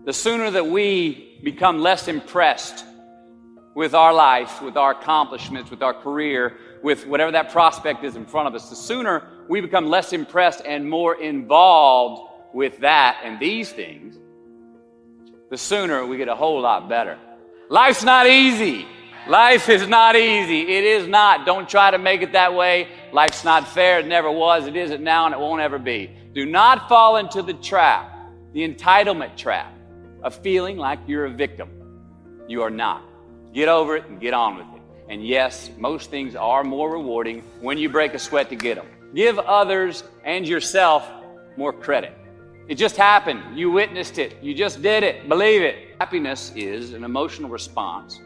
the sooner that we become less impressed with our life, with our accomplishments, with our career, with whatever that prospect is in front of us, the sooner we become less impressed and more involved with that and these things, the sooner we get a whole lot better. Life's not easy. Life is not easy. It is not. Don't try to make it that way. Life's not fair. It never was. It isn't now, and it won't ever be. Do not fall into the trap, the entitlement trap, of feeling like you're a victim. You are not. Get over it and get on with it. And yes, most things are more rewarding when you break a sweat to get them. Give others and yourself more credit. It just happened. You witnessed it. You just did it. Believe it. Happiness is an emotional response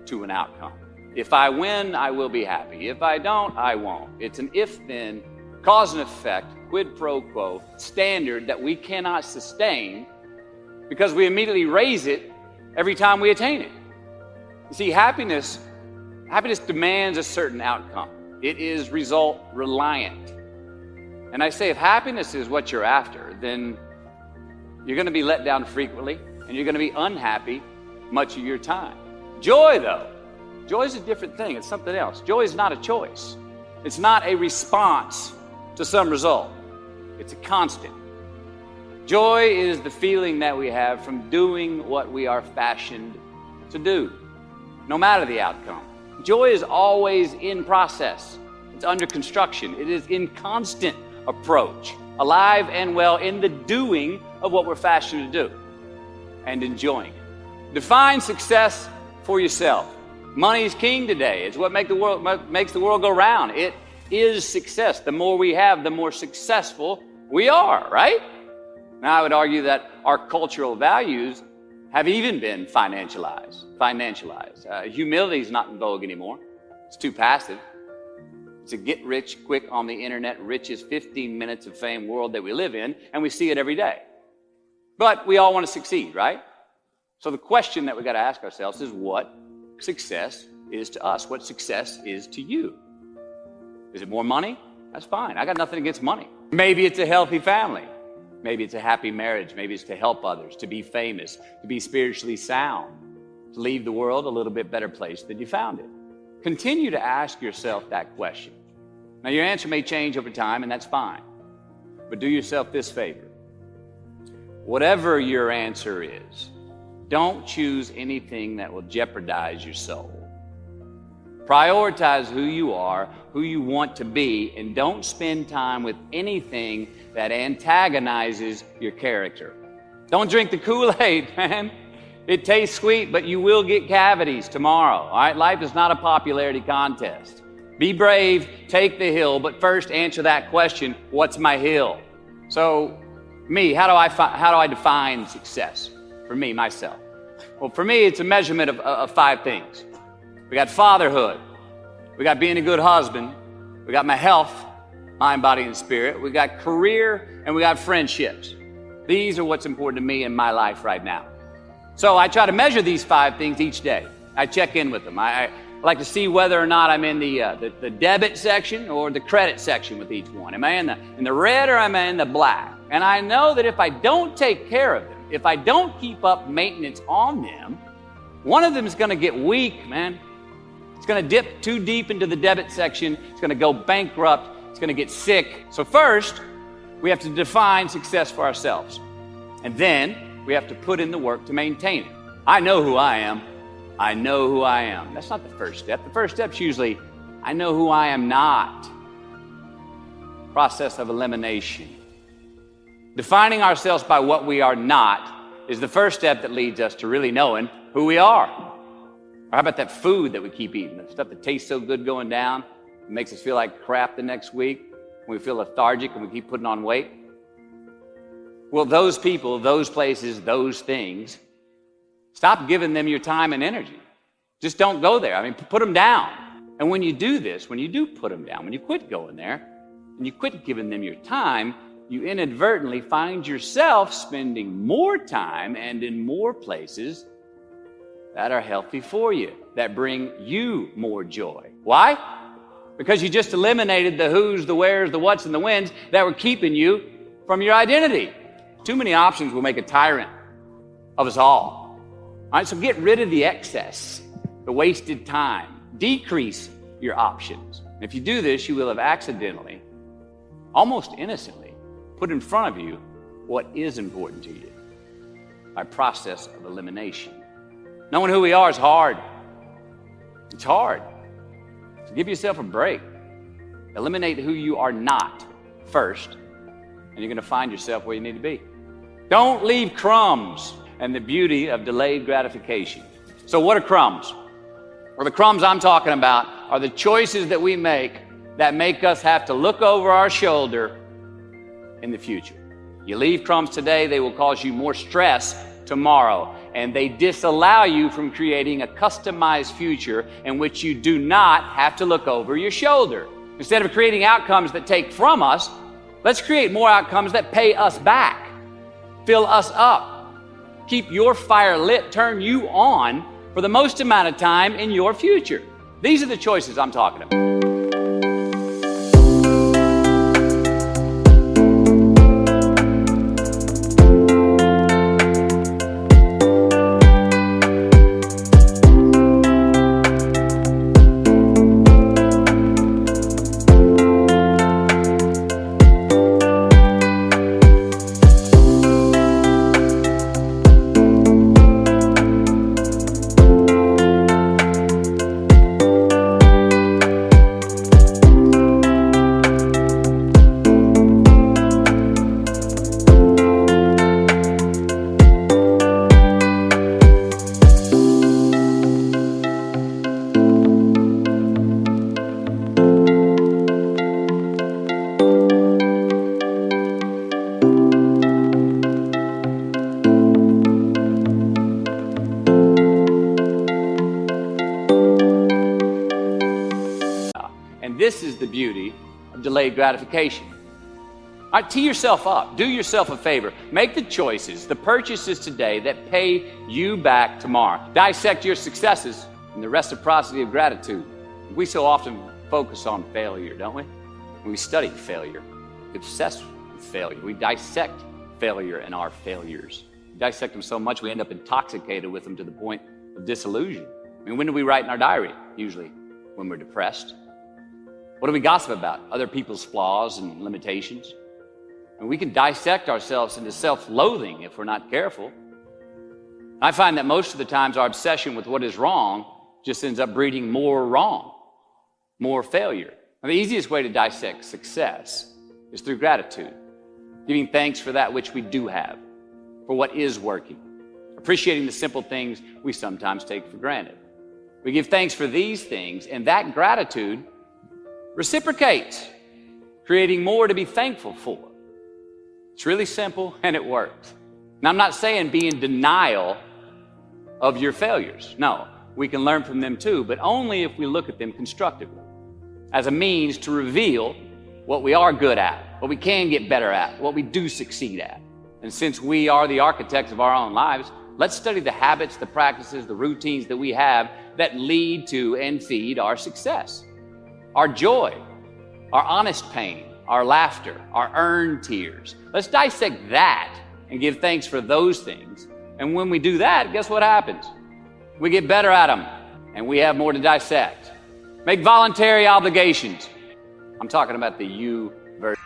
to an outcome. If I win, I will be happy. If I don't, I won't. It's an if-then, cause and effect, quid pro quo standard that we cannot sustain because we immediately raise it every time we attain it. You see, happiness demands a certain outcome. It is result reliant. And I say if happiness is what you're after, then you're going to be let down frequently and you're going to be unhappy much of your time. Joy, though, joy is a different thing. It's something else. Joy is not a choice. It's not a response to some result. It's a constant. Joy is the feeling that we have from doing what we are fashioned to do, no matter the outcome. Joy is always in process. It's under construction. It is in constant approach, alive and well in the doing of what we're fashioned to do and enjoying it. Define success for yourself. Money is king today. It's what makes the world go round. It is success. The more we have, the more successful we are, right? Now, I would argue that our cultural values have even been financialized. Humility is not in vogue anymore. It's too passive. It's a get rich quick on the internet, richest 15 minutes of fame world that we live in, and we see it every day. But we all want to succeed, right? So the question that we got to ask ourselves is what success is to us, what success is to you. Is it more money? That's fine. I got nothing against money. Maybe it's a healthy family. Maybe it's a happy marriage. Maybe it's to help others, to be famous, to be spiritually sound, to leave the world a little bit better place than you found it. Continue to ask yourself that question. Now, your answer may change over time, and that's fine. But do yourself this favor. Whatever your answer is, don't choose anything that will jeopardize your soul. Prioritize who you are, who you want to be, and don't spend time with anything that antagonizes your character. Don't drink the Kool-Aid, man. It tastes sweet, but you will get cavities tomorrow, all right? Life is not a popularity contest. Be brave, take the hill, but first answer that question, what's my hill? So, how do I define success? For me, myself. Well, for me, it's a measurement of 5 things. We got fatherhood. We got being a good husband. We got my health, mind, body, and spirit. We got career, and we got friendships. These are what's important to me in my life right now. So I try to measure these 5 things each day. I check in with them. I like to see whether or not I'm in the debit section or the credit section with each one. Am I in the red or am I in the black? And I know that if I don't take care of them, if I don't keep up maintenance on them, one of them is going to get weak, man. It's going to dip too deep into the debit section. It's going to go bankrupt. It's going to get sick. So first, we have to define success for ourselves. And then we have to put in the work to maintain it. I know who I am. I know who I am. That's not the first step. The first step's usually, I know who I am not. Process of elimination. Defining ourselves by what we are not is the first step that leads us to really knowing who we are. Or how about that food that we keep eating, the stuff that tastes so good going down, it makes us feel like crap the next week, when we feel lethargic and we keep putting on weight? Well, those people, those places, those things, stop giving them your time and energy. Just don't go there. I mean, put them down. And when you do this, when you do put them down, when you quit going there, and you quit giving them your time, you inadvertently find yourself spending more time and in more places that are healthy for you, that bring you more joy. Why? Because you just eliminated the who's, the where's, the what's, and the when's that were keeping you from your identity. Too many options will make a tyrant. of us all. All right, so get rid of the excess, the wasted time. Decrease your options. And if you do this, you will have accidentally, almost innocently, put in front of you what is important to you by process of elimination. Knowing who we are is hard. It's hard. So give yourself a break. Eliminate who you are not first, and you're going to find yourself where you need to be. Don't leave crumbs, and the beauty of delayed gratification. So what are crumbs? Well, the crumbs I'm talking about are the choices that we make that make us have to look over our shoulder in the future. You leave crumbs today, they will cause you more stress tomorrow, and they disallow you from creating a customized future in which you do not have to look over your shoulder. Instead of creating outcomes that take from us, let's create more outcomes that pay us back, fill us up, keep your fire lit, turn you on for the most amount of time in your future. These are the choices I'm talking about. And this is the beauty of delayed gratification. All right, tee yourself up. Do yourself a favor. Make the choices, the purchases today that pay you back tomorrow. Dissect your successes in the reciprocity of gratitude. We so often focus on failure, don't we? When we study failure, we obsess with failure. We dissect failure and our failures. We dissect them so much we end up intoxicated with them to the point of disillusion. I mean, when do we write in our diary? Usually when we're depressed. What do we gossip about? Other people's flaws and limitations. And we can dissect ourselves into self-loathing if we're not careful. I find that most of the times our obsession with what is wrong just ends up breeding more wrong, more failure. And the easiest way to dissect success is through gratitude, giving thanks for that which we do have, for what is working, appreciating the simple things we sometimes take for granted. We give thanks for these things, and that gratitude reciprocates, creating more to be thankful for. It's really simple and it works. Now, I'm not saying be in denial of your failures. No, we can learn from them too, but only if we look at them constructively as a means to reveal what we are good at, what we can get better at, what we do succeed at. And since we are the architects of our own lives, let's study the habits, the practices, the routines that we have that lead to and feed our success. Our joy, our honest pain, our laughter, our earned tears. Let's dissect that and give thanks for those things. And when we do that, guess what happens? We get better at them and we have more to dissect. Make voluntary obligations. I'm talking about the you version.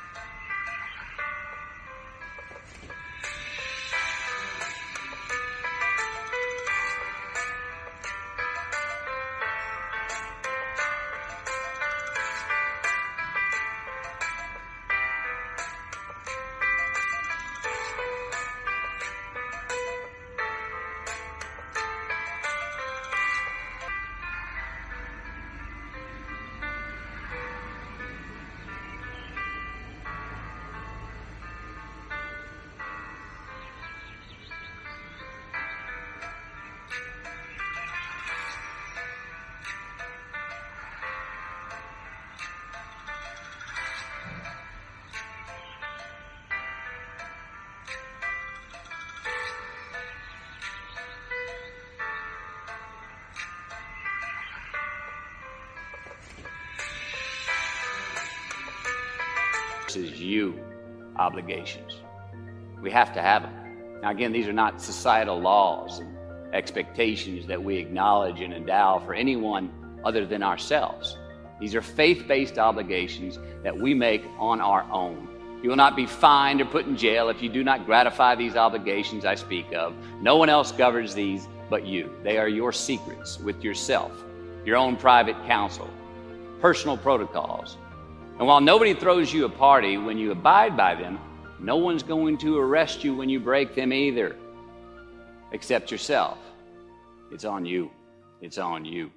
Versus you obligations. We have to have them. Now, again, these are not societal laws and expectations that we acknowledge and endow for anyone other than ourselves. These are faith-based obligations that we make on our own. You will not be fined or put in jail if you do not gratify these obligations I speak of. No one else governs these but you. They are your secrets with yourself, your own private counsel, personal protocols. And while nobody throws you a party when you abide by them, no one's going to arrest you when you break them either, except yourself. It's on you. It's on you.